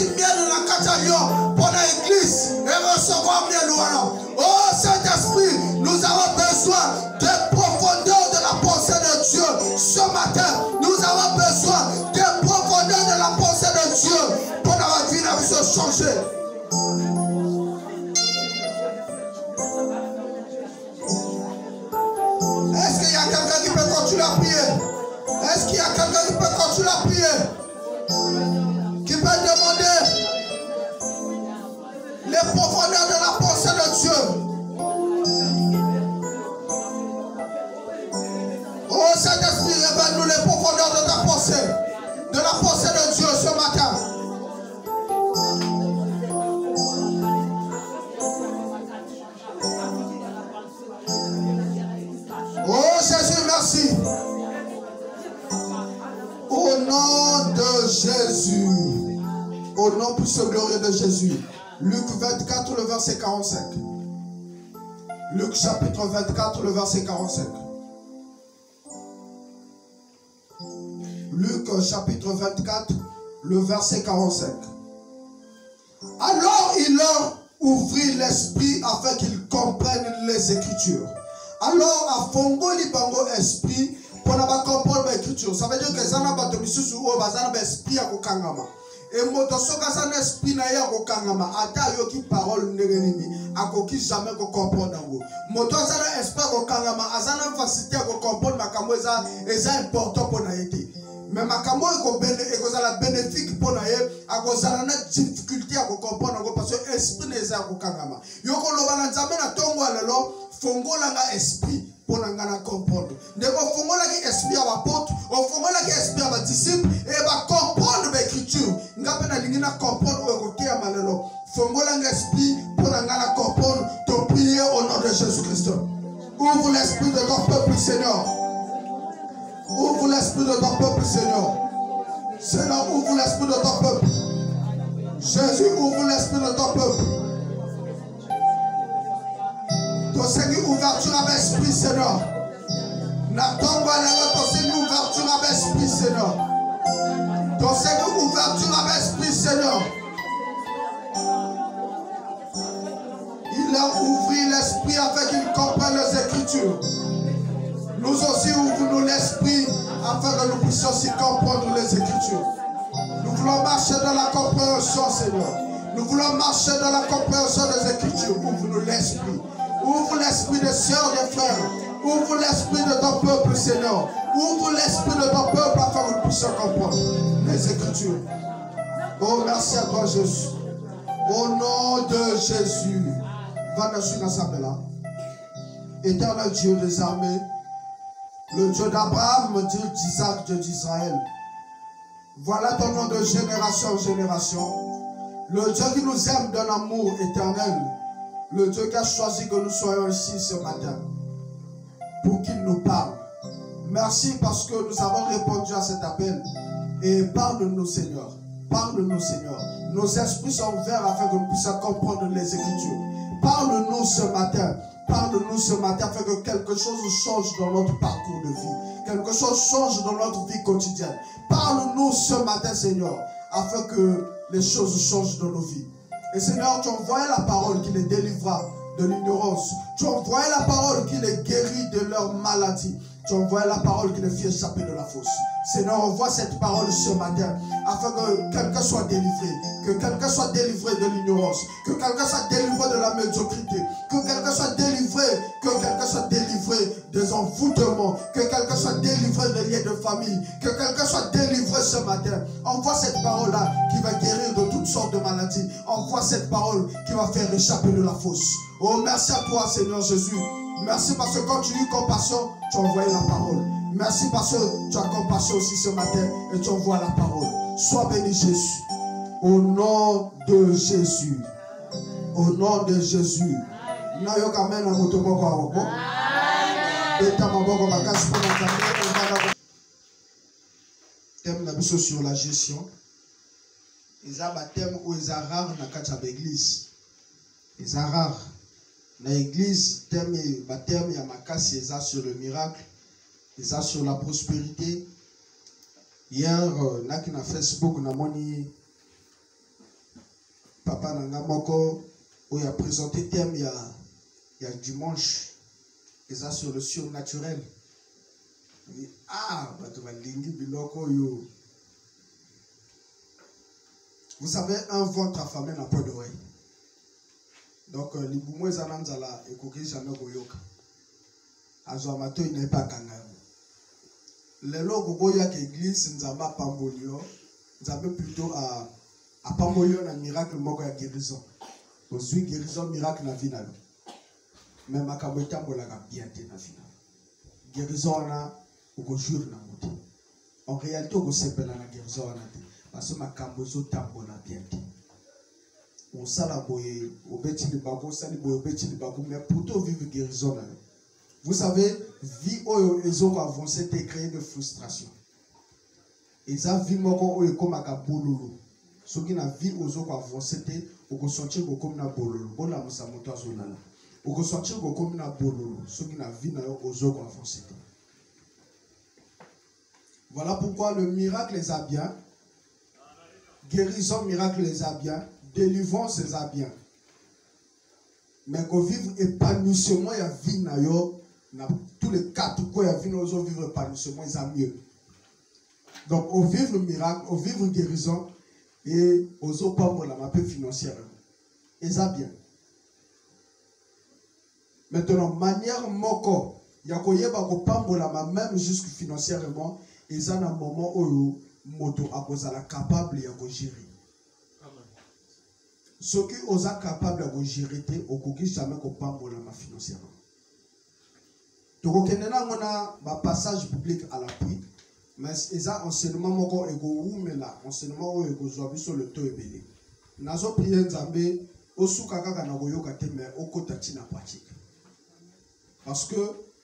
miel na katayo pour l'église et recevoir miel. Oh Saint-Esprit, nous avons besoin de profondeur de la pensée de Dieu ce matin. Nous avons besoin de profondeur de la pensée de Dieu pour notre vie se changer. Est-ce qu'il y a quelqu'un qui peut continuer à prier? Est-ce qu'il y a quelqu'un qui peut continuer à prier? Qui peut demander les profondeurs de la pensée de Dieu? Oh Saint-Esprit, révèle-nous les profondeurs de ta pensée, de la pensée de Dieu ce matin. Oh Jésus, merci. Au nom de Jésus, au nom puissant glorieux de Jésus. Luc 24, le verset 45. Luc chapitre 24, le verset 45. Luc chapitre 24, le verset 45. Alors il leur ouvrit l'esprit afin qu'ils comprennent les Écritures. Alors à Fongoli Bango esprit pour ne pas comprendre l'écriture. Ça veut dire que ça n'a pas de mission ou ça n'a pas esprit à Kokangama. Et motosoka ça n'a esprit na ya Kokangama. Ata yoki parole n'erenini. Akoki jamais ko comprendre ngo. Moto ça n'a esprit à Kokangama. Azana facilité à comprendre makambo eza important pour na été. Mais makambo eko la bénéfique pour na ye. Akozala na difficulté à comprendre ngo parce que esprit neza Kokangama. Yoko lobana nzambe na tongo alelo. Fongola nga esprit pour nga comprendre. Ndeko fongola ki esprit à apôtre, on fongola ki esprit à disciple et va comprendre l'écriture. Nga pena lingina comprendre au côté à malelo. Fongola nga esprit pour nga comprendre ton prière au nom de Jésus-Christ. Ouvre l'esprit de ton peuple, Seigneur. Ouvre l'esprit de ton peuple, Seigneur. Seigneur, ouvre l'esprit de ton peuple. Jésus, ouvre l'esprit de ton peuple. Ton Seigneur, ouverture avec esprit, Seigneur. N'attends pas ton Seigneur, ouverture avec esprit, Seigneur. Ton Seigneur, ouverture avec esprit, Seigneur. Il leur ouvrit l'esprit afin qu'ils comprennent les Écritures. Nous aussi ouvrons l'esprit afin que nous puissions aussi comprendre les Écritures. Nous voulons marcher dans la compréhension, Seigneur. Nous voulons marcher dans la compréhension des Écritures. Ouvre-nous l'esprit. Ouvre l'esprit des sœurs, des frères. Ouvre l'esprit de ton peuple, Seigneur. Ouvre l'esprit de ton peuple afin que nous puissions comprendre les Écritures. Oh, merci à toi, Jésus. Au nom de Jésus. Va dans une assemblée là. Éternel Dieu des armées, le Dieu d'Abraham, le Dieu d'Isaac, Dieu d'Israël. Voilà ton nom de génération en génération. Le Dieu qui nous aime d'un amour éternel. Le Dieu qui a choisi que nous soyons ici ce matin pour qu'il nous parle. Merci parce que nous avons répondu à cet appel. Et parle-nous, Seigneur. Parle-nous, Seigneur. Nos esprits sont ouverts afin que nous puissions comprendre les Écritures. Parle-nous ce matin. Parle-nous ce matin afin que quelque chose change dans notre parcours de vie. Quelque chose change dans notre vie quotidienne. Parle-nous ce matin, Seigneur, afin que les choses changent dans nos vies. Et Seigneur, tu envoies la parole qui les délivra de l'ignorance. Tu envoies la parole qui les guérit de leur maladie. Tu envoies la parole qui les fit échapper de la fosse. Seigneur, envoie cette parole ce matin afin que quelqu'un soit délivré. Que quelqu'un soit délivré de l'ignorance. Que quelqu'un soit délivré de la médiocrité. Que quelqu'un soit délivré. Que quelqu'un soit délivré des envoûtements. Que quelqu'un soit délivré des liens de famille. Que quelqu'un soit délivré ce matin. Envoie cette parole-là qui va guérir de toutes sortes de maladies. Envoie cette parole qui va faire échapper de la fosse. Oh, merci à toi, Seigneur Jésus. Merci parce que quand tu as eu compassion, tu as envoyé la parole. Merci parce que tu as compassion aussi ce matin et tu envoies la parole. Sois béni, Jésus. Au nom de Jésus. Au nom de Jésus. Thème sur la gestion. Ils ont un thème où ils ont rare dans l'église. Ils ont rare. Dans l'église, thème il y a makasi sur le miracle, ils ont sur la prospérité. Hier, na Facebook, na moni Papa Nangamoko, où il a présenté thème, il y a dimanche, et ça sur le surnaturel. Il dit, ah, vous savez, un ventre affamé n'a pas d'oreille. Donc, les boumoues zananzala et koké jamais goyoka. Azoamato, il n'est pas kangaroo. Les logo goyak église, nzamba pambolio, nzamba plutôt à pambolio na miracle moko ya guérison. Aujourd'hui, guérison, miracle na vie na lo. Mais ma kaboita mbolaka bien te na vie na lo. Guérison na, ou go jour na moté. En réalité, on se pela na guérison na te. Parce que ma kambozo tambola bien te. On salaboye, au bêtis de babou, saliboye, au bêtis de babou, mais plutôt vivre guérison. Vous savez, vie où ils ont avancé, c'est créé de frustration. Ils ont vu moko comme un bololo. Ce qui n'a vie aux ont avancé, au ko sentir comme un bololo. Bon la musa moto azolala. Au ko sentir comme un bololo. Ce qui n'a vie na aux ont avancé. Voilà pourquoi le miracle les a bien. Guérison, miracle les a bien. Délivrance les a bien. Mais qu'on vive épanouissement, il y a vie na yo. Tous les quatre quoi, il y a vie na yo vivre épanouissement, ils ont mieux. Donc, on vivre le miracle, on vivre guérison et aux autres pas pour la mappe financière. Ils ont bien. Maintenant, manière moko, il y a quoi pas pour la même jusque financièrement, ils ont un moment où moto a cause la capable de gérer. Ce qui est capable de gérer, on ne jamais pas pour la financièrement. Donc, on a un passage biblique à l'appui, mais il y a un enseignement qui est enseignement qui est sur le taux ébélé. Nous avons prié Nzambe, osukaka na goyoka te mais okota tina pratique. Parce que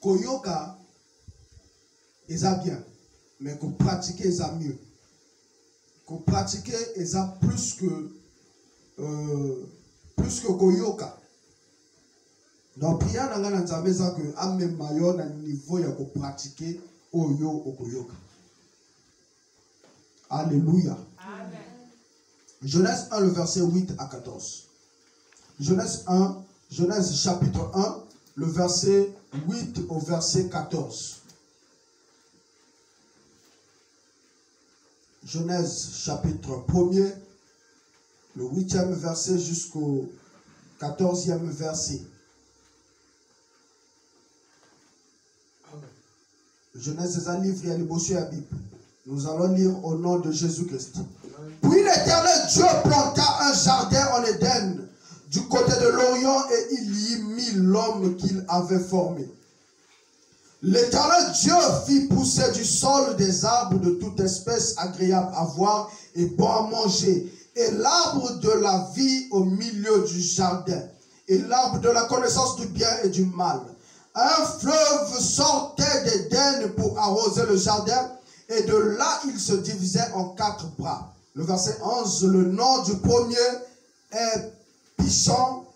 koyoka est bien, mais que pratiquer est mieux. Que pratiquer est plus que koyoka. Donc prière na ngana Nzambe za que ame mayo na niveau ya ko pratiquer oyo okoyoka. Alléluia. Amen. Genèse 1, le verset 8 à 14. Genèse chapitre 1, le verset 8 au verset 14. Genèse chapitre 1er, le 8e verset jusqu'au 14e verset. Genèse est un livre, il y a le bossu à la Bible. Nous allons lire au nom de Jésus-Christ. Puis l'Éternel Dieu planta un jardin en Éden du côté de l'Orient et il y mit l'homme qu'il avait formé. L'Éternel Dieu fit pousser du sol des arbres de toute espèce agréables à voir et bon à manger, et l'arbre de la vie au milieu du jardin, et l'arbre de la connaissance du bien et du mal. Un fleuve sortait d'Éden pour arroser le jardin, et de là il se divisait en 4 bras. Le verset 11, le nom du premier est Pishon,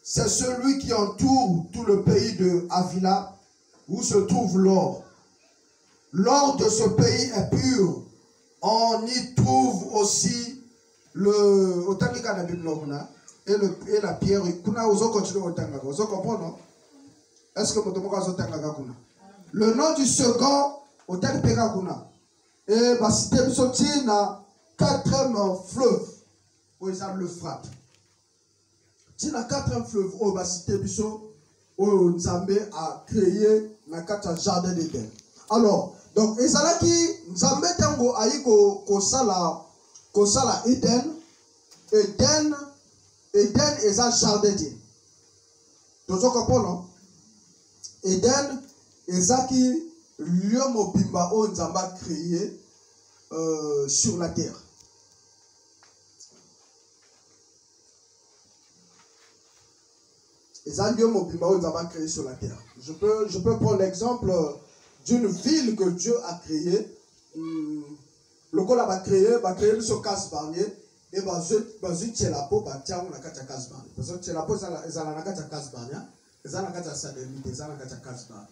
c'est celui qui entoure tout le pays de Havila, où se trouve l'or. L'or de ce pays est pur. On y trouve aussi le et la pierre. Vous comprenez? Est-ce que vous le nom du second et cité na 4e fleuve où ils ont le frappe. Si na 4e fleuve où cité où Nzambe a créé na 4 jardin d'Éden. Alors, donc ezalaki Nzambe tango ayi ko sala Éden est un jardin d'Éden. Donc vous comprenez? Éden ezaki lieu mobimba o Nzambe a créé sur la terre. Et ça lieu mobimba o Nzambe a créé sur la terre. Je peux prendre l'exemple d'une ville que Dieu a créée. Le col a créé sur casse barnier et bazu tchelapo ba tiango na kata casse barnier. Parce que tchelapo ezala na kata casse barnier, ezala na kata satellite, ezala na kata casse barnier.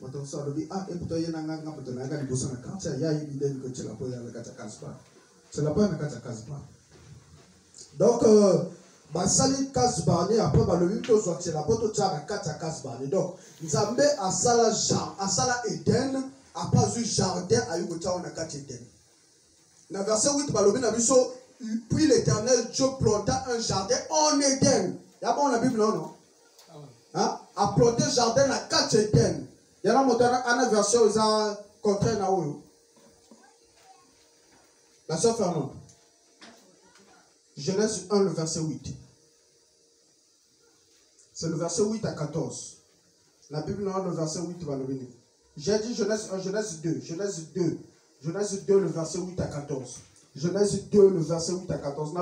Quand on sort de dit, ah, et plutôt il y a un gars qui a des bosses il y a une idée que tu l'as posé à la cata caspa. Tu l'as pas à la cata caspa. Donc, basali kasbani après balobi to sorti la poto tchaka kata kasbani. Donc, Nzambe asala Eden, après du jardin ayuko tcha na kati Eden. Dans verset 8 balobi na biso puis l'Éternel Dieu planta un jardin en Eden. Ya bon la Bible non? Hein? A planté jardin na kati Eden. Il y a une version où ça contraire na oyo. La sœur Fernande. Genèse 1, le verset 8. C'est le verset 8 à 14. La Bible non, le verset 8 va le venir. J'ai dit Genèse 1, Genèse 2. Genèse 2. Genèse 2, le verset 8 à 14. Genèse 2, le verset 8 à 14.